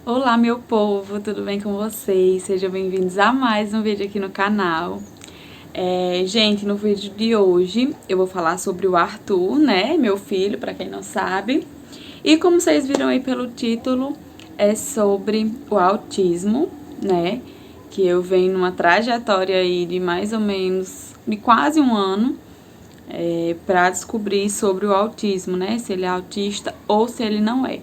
Olá, meu povo, tudo bem com vocês? Sejam bem-vindos a mais um vídeo aqui no canal. Gente, no vídeo de hoje eu vou falar sobre o Arthur, né? Meu filho, pra quem não sabe. E como vocês viram aí pelo título, é sobre o autismo, né? Que eu venho numa trajetória aí de mais ou menos, de quase um ano, pra descobrir sobre o autismo, né? Se ele é autista ou se ele não é.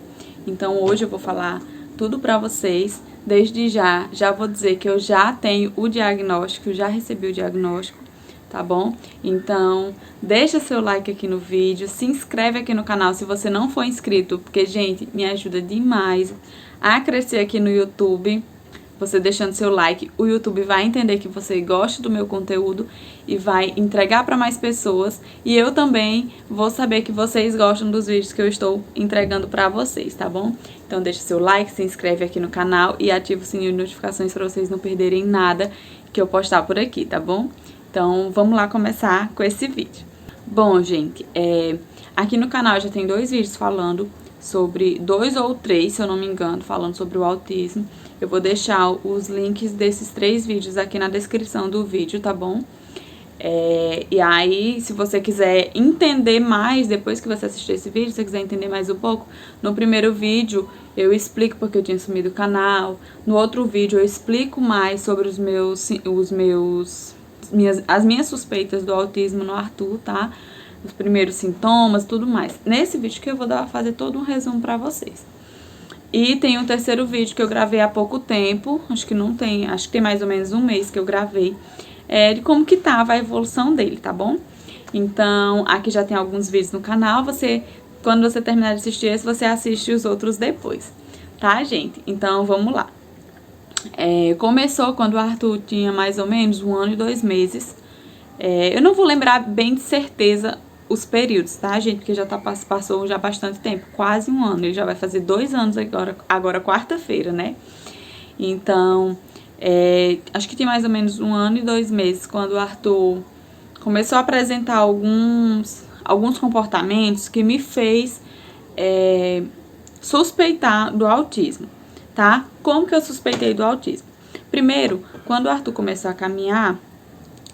Então hoje eu vou falar tudo pra vocês. Desde já vou dizer que eu já tenho o diagnóstico, já recebi o diagnóstico, tá bom? Então, deixa seu like aqui no vídeo, se inscreve aqui no canal se você não for inscrito, porque, gente, me ajuda demais a crescer aqui no YouTube. Você deixando seu like, o YouTube vai entender que você gosta do meu conteúdo e vai entregar para mais pessoas. E eu também vou saber que vocês gostam dos vídeos que eu estou entregando para vocês, tá bom? Então deixa seu like, se inscreve aqui no canal e ativa o sininho de notificações para vocês não perderem nada que eu postar por aqui, tá bom? Então vamos lá começar com esse vídeo. Bom, gente, aqui no canal já tem 2 vídeos falando sobre, 2 ou 3, se eu não me engano, falando sobre o autismo. Eu vou deixar os links desses 3 vídeos aqui na descrição do vídeo, tá bom? E aí, se você quiser entender mais, depois que você assistir esse vídeo, se você quiser entender mais um pouco, no primeiro vídeo eu explico porque eu tinha sumido o canal. No outro vídeo eu explico mais sobre as minhas suspeitas do autismo no Arthur, tá? Os primeiros sintomas, tudo mais. Nesse vídeo que eu vou fazer todo um resumo pra vocês. E tem um terceiro vídeo que eu gravei há pouco tempo, acho que tem mais ou menos um mês que eu gravei, de como que tava a evolução dele, tá bom? Então, aqui já tem alguns vídeos no canal, quando você terminar de assistir esse, você assiste os outros depois, tá, gente? Então, vamos lá. Começou quando o Arthur tinha mais ou menos 1 ano e 2 meses. Eu não vou lembrar bem de certeza os períodos, tá, gente? Porque já passou já bastante tempo, quase 1 ano. Ele já vai fazer 2 anos agora quarta-feira, né? Então, acho que tem mais ou menos 1 ano e 2 meses quando o Arthur começou a apresentar alguns comportamentos que me fez suspeitar do autismo, tá? Como que eu suspeitei do autismo? Primeiro, quando o Arthur começou a caminhar,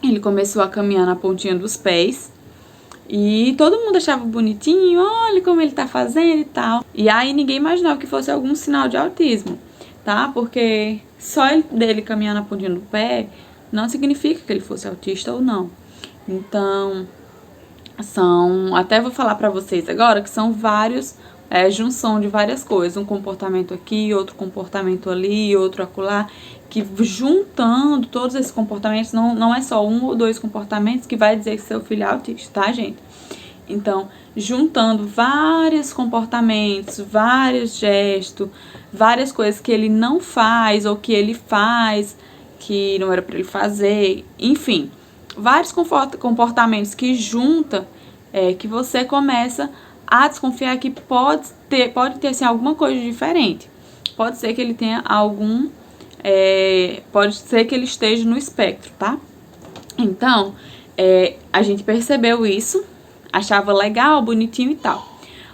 ele começou a caminhar na pontinha dos pés. E todo mundo achava bonitinho, olha como ele tá fazendo e tal. E aí ninguém imaginava que fosse algum sinal de autismo, tá? Porque só dele caminhar na pontinha do pé não significa que ele fosse autista ou não. Então, até vou falar pra vocês agora que são junção de várias coisas. Um comportamento aqui, outro comportamento ali, outro acolá. Que juntando todos esses comportamentos, não é só 1 ou 2 comportamentos que vai dizer que seu filho é autista, tá, gente? Então, juntando vários comportamentos, vários gestos, várias coisas que ele não faz ou que ele faz que não era para ele fazer, enfim, vários comportamentos que junta, que você começa a desconfiar que pode ter assim, alguma coisa diferente. Pode ser que ele tenha pode ser que ele esteja no espectro, tá? Então, a gente percebeu isso, achava legal, bonitinho e tal.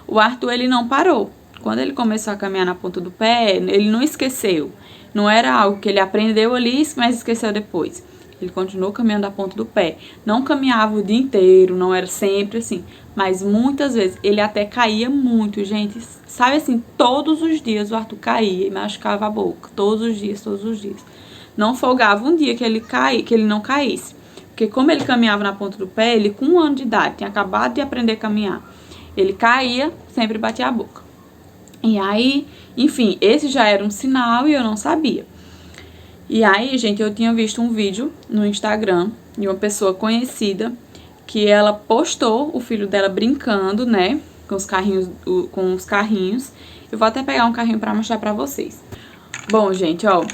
O Arthur, ele não parou. Quando ele começou a caminhar na ponta do pé, ele não esqueceu. Não era algo que ele aprendeu ali, mas esqueceu depois. Ele continuou caminhando na ponta do pé. Não caminhava o dia inteiro, não era sempre assim. Mas muitas vezes, ele até caía muito, gente. Sabe assim, todos os dias o Arthur caía e machucava a boca. Todos os dias, todos os dias. Não folgava um dia que ele não caísse. Porque como ele caminhava na ponta do pé, ele com 1 ano de idade, tinha acabado de aprender a caminhar. Ele caía, sempre batia a boca. E aí, enfim, esse já era um sinal e eu não sabia. E aí, gente, eu tinha visto um vídeo no Instagram de uma pessoa conhecida que ela postou o filho dela brincando, né, com os carrinhos. Eu vou até pegar um carrinho pra mostrar pra vocês. Bom, gente, ó,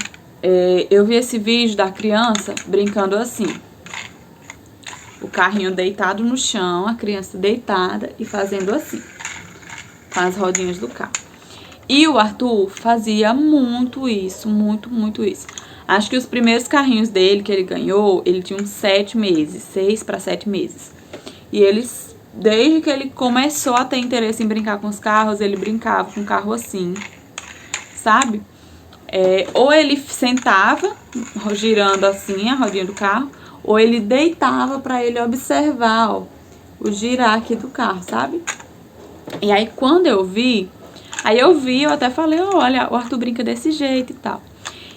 eu vi esse vídeo da criança brincando assim. O carrinho deitado no chão, a criança deitada e fazendo assim, com as rodinhas do carro. E o Arthur fazia muito isso, muito isso. Acho que os primeiros carrinhos dele que ele ganhou, ele tinha uns 7 meses, 6 para 7 meses. E desde que ele começou a ter interesse em brincar com os carros, ele brincava com o carro assim, sabe? ou ele sentava, girando assim a rodinha do carro, ou ele deitava pra ele observar, ó, o girar aqui do carro, sabe? E aí quando eu vi, eu até falei, olha, o Arthur brinca desse jeito e tal.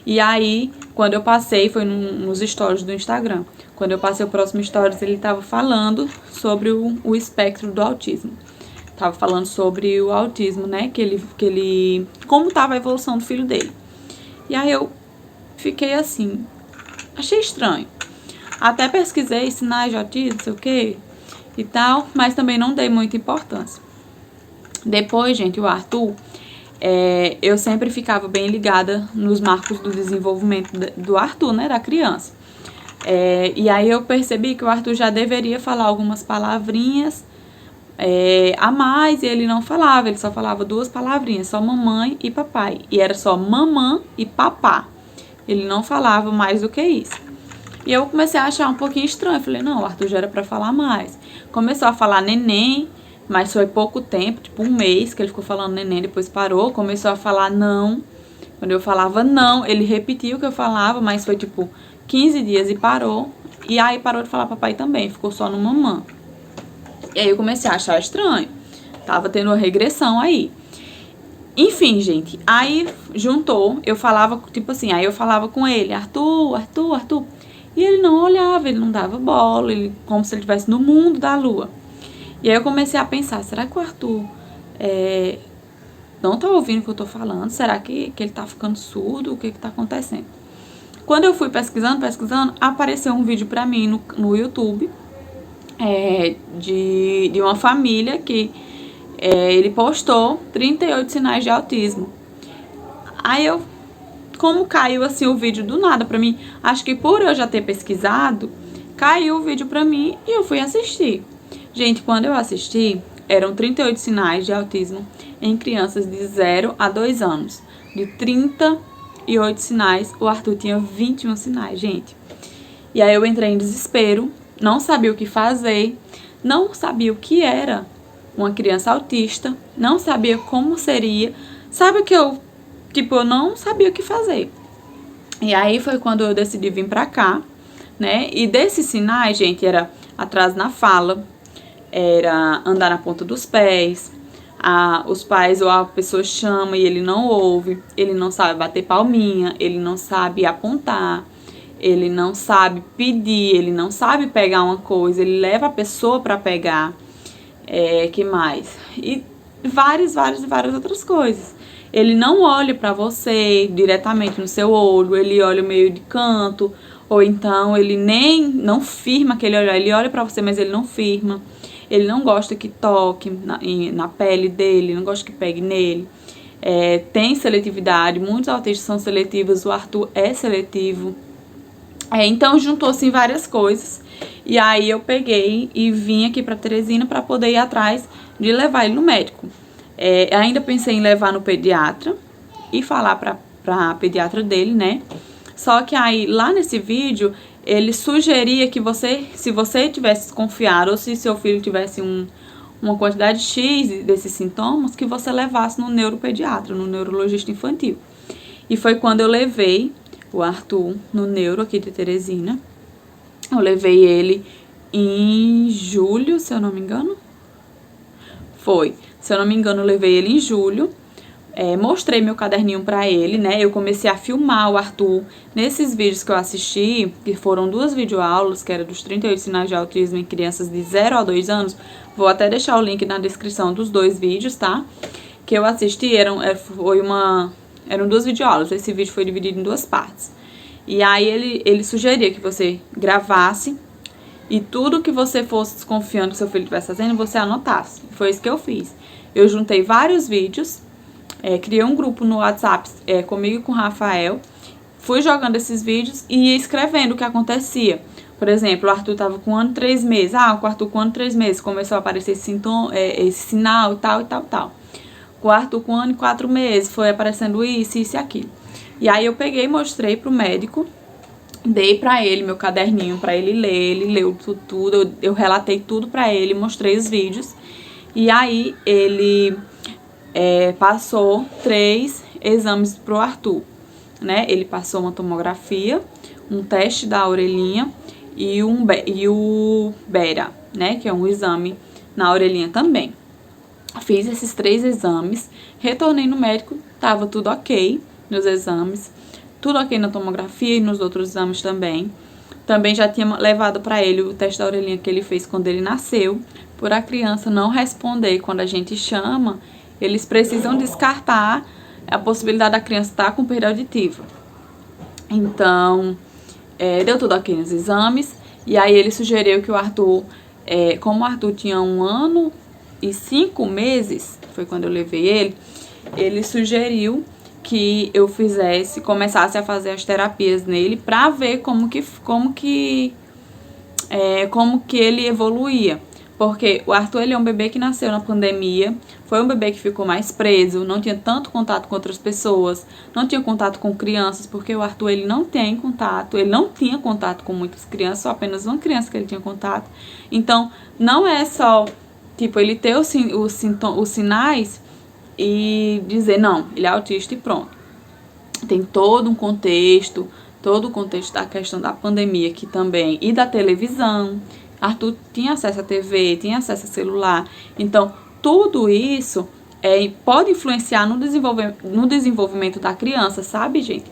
E aí, quando eu passei, foi nos stories do Instagram. Quando eu passei o próximo stories, ele tava falando sobre o espectro do autismo. Tava falando sobre o autismo, né? Como tava a evolução do filho dele. E aí eu fiquei assim, achei estranho. Até pesquisei sinais de autismo, não sei o que e tal, mas também não dei muita importância. Depois, gente, o Arthur, eu sempre ficava bem ligada nos marcos do desenvolvimento do Arthur, né, da criança. E aí eu percebi que o Arthur já deveria falar algumas palavrinhas a mais, e ele não falava, ele só falava 2 palavrinhas, só mamãe e papai. E era só mamã e papá. Ele não falava mais do que isso. E eu comecei a achar um pouquinho estranho. Falei, não, o Arthur já era pra falar mais. Começou a falar neném, mas foi pouco tempo, tipo 1 mês que ele ficou falando neném, depois parou. Começou a falar não. Quando eu falava não, ele repetia o que eu falava, mas foi tipo 15 dias e parou. E aí parou de falar papai também, ficou só no mamã. E aí eu comecei a achar estranho. Tava tendo uma regressão aí. Enfim, gente, aí juntou, eu falava, tipo assim, aí eu falava com ele, Arthur, Arthur, Arthur. E ele não olhava, ele não dava bola, como se ele estivesse no mundo da lua. E aí eu comecei a pensar, será que o Arthur não tá ouvindo o que eu tô falando? Será que ele tá ficando surdo? O que tá acontecendo? Quando eu fui pesquisando, apareceu um vídeo pra mim no YouTube de uma família que ele postou 38 sinais de autismo. Aí como caiu assim o vídeo do nada pra mim, acho que por eu já ter pesquisado, caiu o vídeo pra mim e eu fui assistir. Gente, quando eu assisti, eram 38 sinais de autismo em crianças de 0 a 2 anos. De 38 sinais, o Arthur tinha 21 sinais, gente. E aí eu entrei em desespero, não sabia o que fazer, não sabia o que era uma criança autista, não sabia como seria. Sabe o que eu não sabia o que fazer. E aí foi quando eu decidi vir pra cá, né? E desses sinais, gente, era atraso na fala, era andar na ponta dos pés, os pais ou a pessoa chama e ele não ouve, ele não sabe bater palminha, ele não sabe apontar, ele não sabe pedir, ele não sabe pegar uma coisa, ele leva a pessoa pra pegar, que mais? E várias outras coisas. Ele não olha pra você diretamente no seu olho, ele olha meio de canto, ou então ele nem não firma aquele olhar, ele olha pra você, mas ele não firma. Ele não gosta que toque na pele dele, não gosta que pegue nele. Tem seletividade, muitos autistas são seletivos, o Arthur é seletivo. Então juntou assim várias coisas. E aí eu peguei e vim aqui pra Teresina pra poder ir atrás de levar ele no médico. Ainda pensei em levar no pediatra e falar pra pediatra dele, né? Só que aí, lá nesse vídeo, ele sugeria que se você tivesse desconfiado ou se seu filho tivesse uma quantidade X desses sintomas, que você levasse no neuropediatra, no neurologista infantil. E foi quando eu levei o Arthur no neuro aqui de Teresina. Eu levei ele em julho, se eu não me engano. Se eu não me engano, eu levei ele em julho. Mostrei meu caderninho pra ele, né? Eu comecei a filmar o Arthur nesses vídeos que eu assisti, que foram 2 videoaulas, que era dos 38 sinais de autismo em crianças de 0 a 2 anos. Vou até deixar o link na descrição dos 2 vídeos, tá? Que eu assisti, eram 2 videoaulas. Esse vídeo foi dividido em 2 partes. E aí ele sugeria que você gravasse e tudo que você fosse desconfiando que seu filho estivesse fazendo, você anotasse. Foi isso que eu fiz. Eu juntei vários vídeos, criei um grupo no WhatsApp comigo e com o Rafael, fui jogando esses vídeos e ia escrevendo o que acontecia. Por exemplo, o Arthur estava com 1 ano e 3 meses. O Arthur com 1 ano e 3 meses começou a aparecer esse sinal e tal, e tal, tal. O Arthur com 1 ano e 4 meses foi aparecendo isso e aquilo. E aí eu peguei e mostrei pro médico, dei pra ele meu caderninho pra ele ler, ele leu tudo, eu relatei tudo pra ele, mostrei os vídeos. E aí ele passou 3 exames pro Arthur. né? Ele passou uma tomografia, um teste da orelhinha e o Bera, né? Que é um exame na orelhinha também. Fiz esses 3 exames, retornei no médico, tava tudo ok nos exames, tudo ok na tomografia e nos outros exames também. Também já tinha levado para ele o teste da orelhinha que ele fez quando ele nasceu. Por a criança não responder quando a gente chama, eles precisam descartar a possibilidade da criança estar com perda auditiva. Então, deu tudo ok nos exames. E aí ele sugeriu que o Arthur, como o Arthur tinha 1 ano e 5 meses, foi quando eu levei ele sugeriu que eu começasse a fazer as terapias nele pra ver como que ele evoluía. Porque o Arthur, ele é um bebê que nasceu na pandemia, foi um bebê que ficou mais preso, não tinha tanto contato com outras pessoas, não tinha contato com crianças, porque o Arthur, ele não tinha contato com muitas crianças, só apenas uma criança que ele tinha contato. Então, não é só, tipo, ele ter os sinais e dizer, não, ele é autista e pronto. Tem todo o contexto da questão da pandemia aqui também, e da televisão. Arthur tinha acesso à TV, tinha acesso a celular. Então, tudo isso pode influenciar no desenvolvimento da criança, sabe, gente?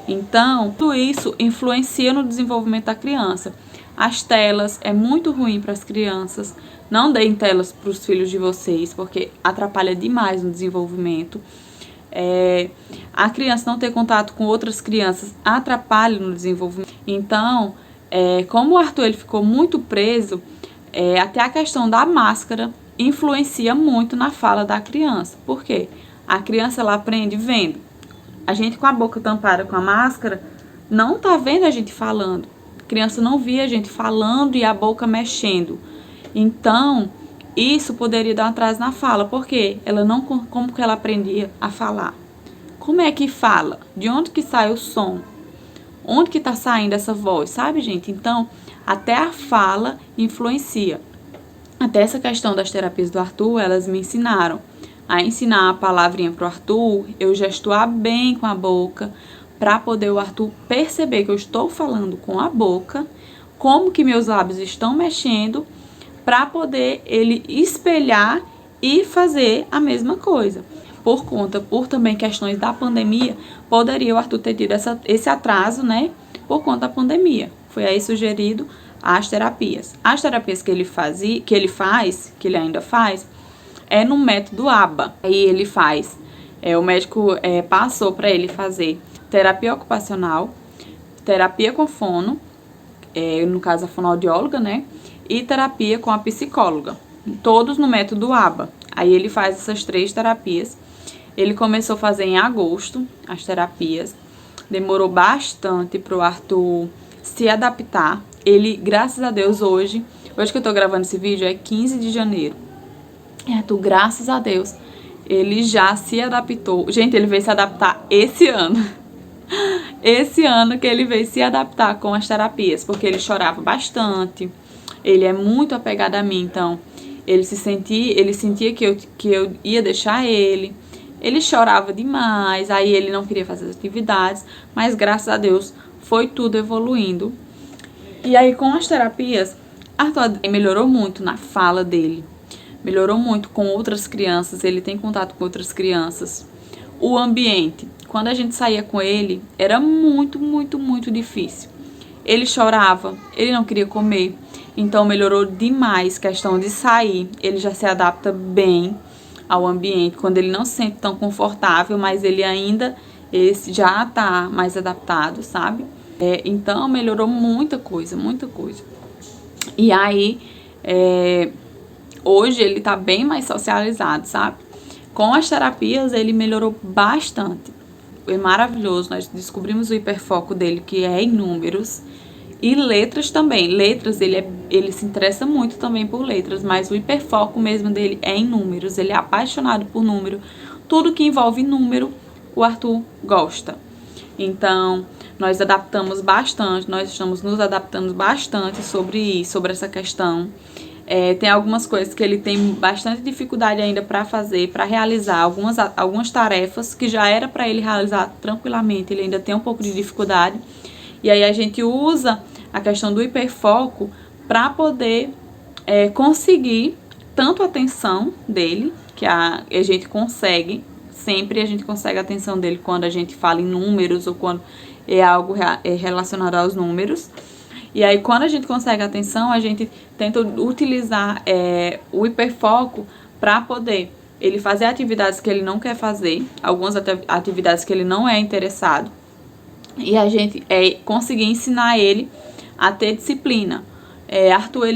Então, tudo isso influencia no desenvolvimento da criança. As telas é muito ruim para as crianças. Não deem telas para os filhos de vocês, porque atrapalha demais no desenvolvimento. A criança não ter contato com outras crianças atrapalha no desenvolvimento. Então, como o Arthur ele ficou muito preso, até a questão da máscara influencia muito na fala da criança. Por quê? A criança ela aprende vendo. A gente com a boca tampada com a máscara não tá vendo a gente falando. A criança não via a gente falando e a boca mexendo. Então, isso poderia dar um atraso na fala. Por quê? Como que ela aprendia a falar? Como é que fala? De onde que sai o som? Onde que tá saindo essa voz, sabe, gente? Então, até a fala influencia. Até essa questão das terapias do Arthur, elas me ensinaram a ensinar a palavrinha pro Arthur, eu gestuar bem com a boca, para poder o Arthur perceber que eu estou falando com a boca, como que meus lábios estão mexendo, para poder ele espelhar e fazer a mesma coisa. Por também questões da pandemia, poderia o Arthur ter tido esse atraso, né? Por conta da pandemia. Foi aí sugerido as terapias. As terapias que ele ainda faz, é no método ABA. Aí ele faz, o médico passou para ele fazer terapia ocupacional, terapia com fono, no caso a fonoaudióloga, né? E terapia com a psicóloga. Todos no método ABA. Aí ele faz essas 3 terapias. Ele começou a fazer em agosto as terapias. Demorou bastante pro Arthur se adaptar. Ele, graças a Deus, hoje que eu tô gravando esse vídeo é 15 de janeiro. E Arthur, graças a Deus, ele já se adaptou. Gente, ele veio se adaptar esse ano. Esse ano que ele veio se adaptar com as terapias, porque ele chorava bastante. Ele é muito apegado a mim, então ele sentia que eu ia deixar ele. Ele chorava demais, aí ele não queria fazer as atividades, mas graças a Deus foi tudo evoluindo. E aí com as terapias, Arthur melhorou muito na fala dele, melhorou muito com outras crianças, ele tem contato com outras crianças. O ambiente, quando a gente saía com ele, era muito, muito, muito difícil. Ele chorava, ele não queria comer, então melhorou demais a questão de sair, ele já se adapta bem ao ambiente, quando ele não se sente tão confortável, mas ele já tá mais adaptado, sabe? Então melhorou muita coisa, muita coisa. E aí, hoje ele tá bem mais socializado, sabe? Com as terapias ele melhorou bastante. Foi maravilhoso, nós descobrimos o hiperfoco dele, que é em números. E letras também. Letras, ele se interessa muito também por letras, mas o hiperfoco mesmo dele é em números. Ele é apaixonado por número. Tudo que envolve número, o Arthur gosta. Então, nós estamos nos adaptando bastante sobre essa questão. Tem algumas coisas que ele tem bastante dificuldade ainda para fazer, para realizar algumas tarefas que já era para ele realizar tranquilamente, ele ainda tem um pouco de dificuldade. E aí a gente usa a questão do hiperfoco para poder conseguir tanto a atenção dele, que a gente consegue, sempre a gente consegue a atenção dele quando a gente fala em números ou quando é algo relacionado aos números. E aí, quando a gente consegue a atenção, a gente tenta utilizar o hiperfoco para poder ele fazer atividades que ele não quer fazer, algumas atividades que ele não é interessado, e a gente conseguir ensinar ele a ter disciplina. Arthur,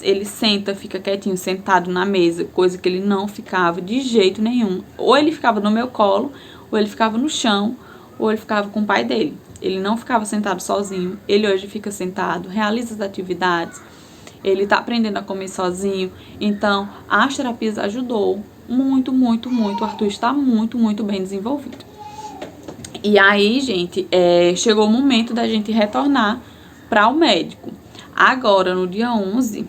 ele senta, fica quietinho, sentado na mesa, coisa que ele não ficava de jeito nenhum. Ou ele ficava no meu colo, ou ele ficava no chão, ou ele ficava com o pai dele. Ele não ficava sentado sozinho, ele hoje fica sentado, realiza as atividades, ele tá aprendendo a comer sozinho. Então, as terapias ajudou muito, muito, muito. O Arthur está muito, muito bem desenvolvido. E aí, gente, chegou o momento da gente retornar para o médico. Agora, no dia 11,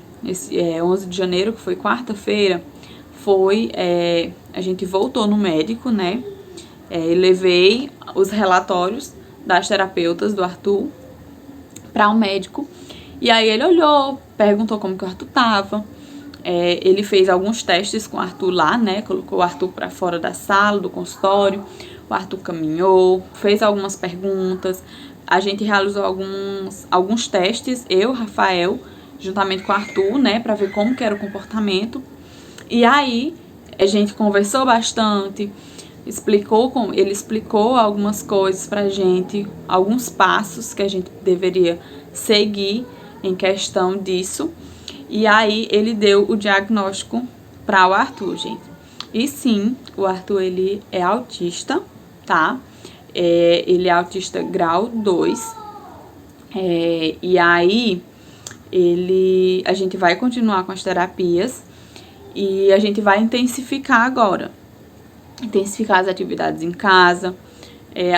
11 de janeiro, que foi quarta-feira, a gente voltou no médico, né? Levei os relatórios das terapeutas do Arthur para o médico. E aí ele olhou, perguntou como que o Arthur tava. Ele fez alguns testes com o Arthur lá, né? Colocou o Arthur para fora da sala, do consultório. O Arthur caminhou, fez algumas perguntas. A gente realizou alguns testes, eu, Rafael, juntamente com o Arthur, né? Para ver como que era o comportamento. E aí a gente conversou bastante. Ele explicou algumas coisas pra gente, alguns passos que a gente deveria seguir em questão disso. E aí ele deu o diagnóstico para o Arthur, gente. E sim, o Arthur, ele é autista, tá? Ele é autista grau 2. E aí a gente vai continuar com as terapias e a gente vai intensificar agora. Intensificar as atividades em casa,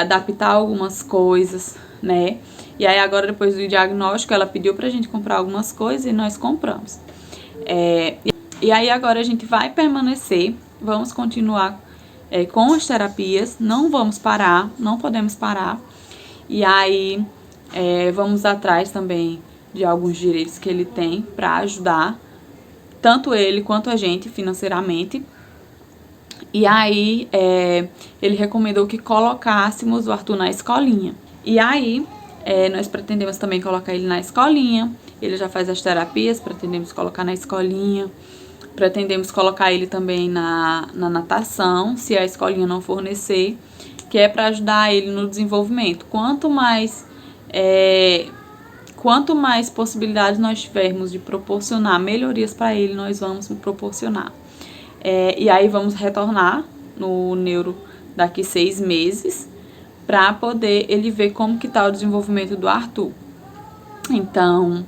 adaptar algumas coisas, né? E aí agora, depois do diagnóstico, ela pediu pra gente comprar algumas coisas e nós compramos. E aí agora a gente vai permanecer, vamos continuar com as terapias, não vamos parar, não podemos parar. E aí vamos atrás também de alguns direitos que ele tem para ajudar, tanto ele quanto a gente financeiramente. E aí, ele recomendou que colocássemos o Arthur na escolinha. E aí, nós pretendemos também colocar ele na escolinha. Ele já faz as terapias, pretendemos colocar na escolinha. Pretendemos colocar ele também na natação, se a escolinha não fornecer, que é para ajudar ele no desenvolvimento. Quanto mais possibilidades nós tivermos de proporcionar melhorias para ele, nós vamos proporcionar. E aí vamos retornar no neuro daqui 6 meses para poder ele ver como que tá o desenvolvimento do Arthur. Então,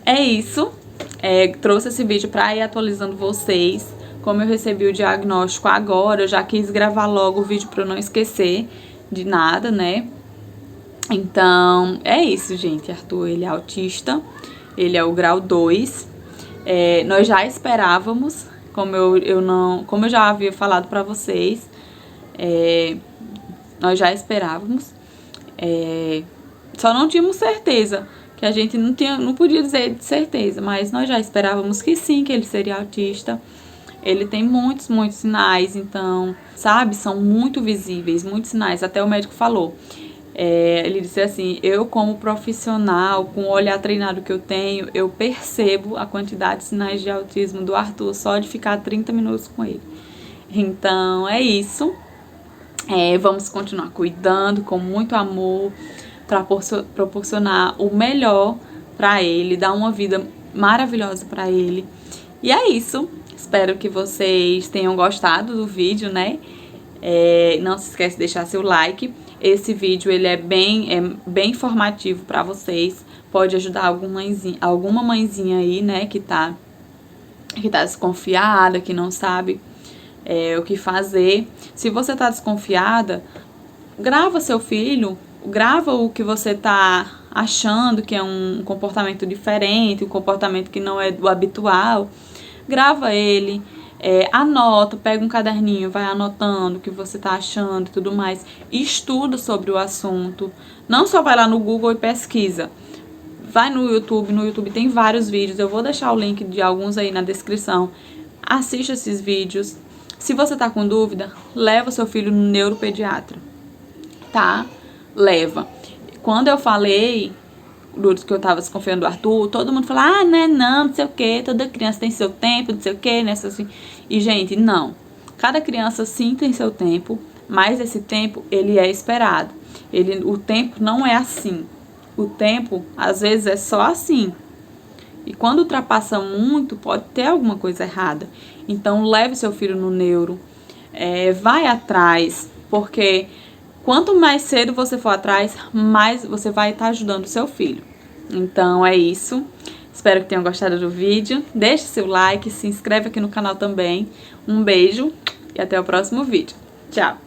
é isso. Trouxe esse vídeo para ir atualizando vocês. Como eu recebi o diagnóstico agora, eu já quis gravar logo o vídeo para eu não esquecer de nada, né? Então, é isso, gente. Arthur, ele é autista, ele é o grau 2. Nós já esperávamos, como eu já havia falado pra vocês, nós já esperávamos, só não tínhamos certeza, que a gente não podia dizer de certeza, mas nós já esperávamos que sim, que ele seria autista. Ele tem muitos, muitos sinais, então, sabe, são muito visíveis, muitos sinais, até o médico falou. Ele disse assim, eu como profissional, com o olhar treinado que eu tenho, eu percebo a quantidade de sinais de autismo do Arthur só de ficar 30 minutos com ele. Então, é isso. Vamos continuar cuidando com muito amor para proporcionar o melhor para ele, dar uma vida maravilhosa para ele. E é isso. Espero que vocês tenham gostado do vídeo, né? Não se esquece de deixar seu like. Esse vídeo ele é bem informativo para vocês. Pode ajudar alguma mãezinha aí, né, que tá desconfiada, que não sabe o que fazer. Se você tá desconfiada, grava seu filho, grava o que você tá achando que é um comportamento diferente, um comportamento que não é do habitual, grava ele, anota, pega um caderninho, vai anotando o que você tá achando e tudo mais, estuda sobre o assunto, não só vai lá no Google e pesquisa, vai no YouTube tem vários vídeos, eu vou deixar o link de alguns aí na descrição, assiste esses vídeos. Se você tá com dúvida, leva seu filho no neuropediatra, tá? Leva. Quando eu falei que eu tava desconfiando do Arthur, todo mundo falou, ah, né, não sei o que, toda criança tem seu tempo, não sei o que, né, assim. E, gente, não. Cada criança sim tem seu tempo, mas esse tempo, ele é esperado. O tempo não é assim. O tempo, às vezes, é só assim. E quando ultrapassa muito, pode ter alguma coisa errada. Então, leve seu filho no neuro, vai atrás, porque quanto mais cedo você for atrás, mais você vai estar ajudando o seu filho. Então, é isso. Espero que tenham gostado do vídeo. Deixe seu like, se inscreve aqui no canal também. Um beijo e até o próximo vídeo. Tchau!